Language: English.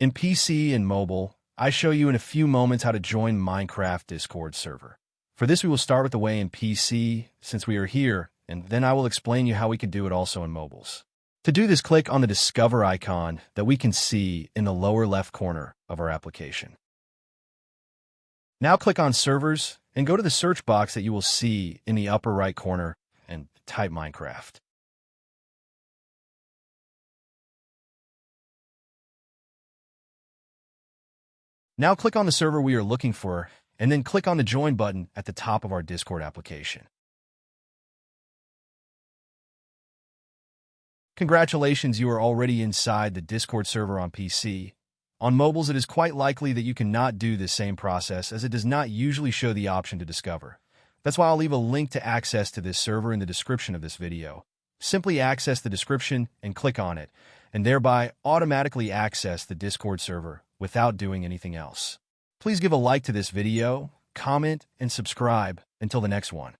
In PC and mobile, I show you in a few moments how to join Minecraft Discord server. For this, we will start with the way in PC, since we are here, and then I will explain you how we can do it also in mobiles. To do this, click on the Discover icon that we can see in the lower left corner of our application. Now click on Servers and go to the search box that you will see in the upper right corner and type Minecraft. Now click on the server we are looking for, and then click on the Join button at the top of our Discord application. Congratulations, you are already inside the Discord server on PC. On mobiles, it is quite likely that you cannot do this same process, as it does not usually show the option to discover. That's why I'll leave a link to access to this server in the description of this video. Simply access the description and click on it, and thereby automatically access the Discord server without doing anything else. Please give a like to this video, comment, and subscribe. Until the next one.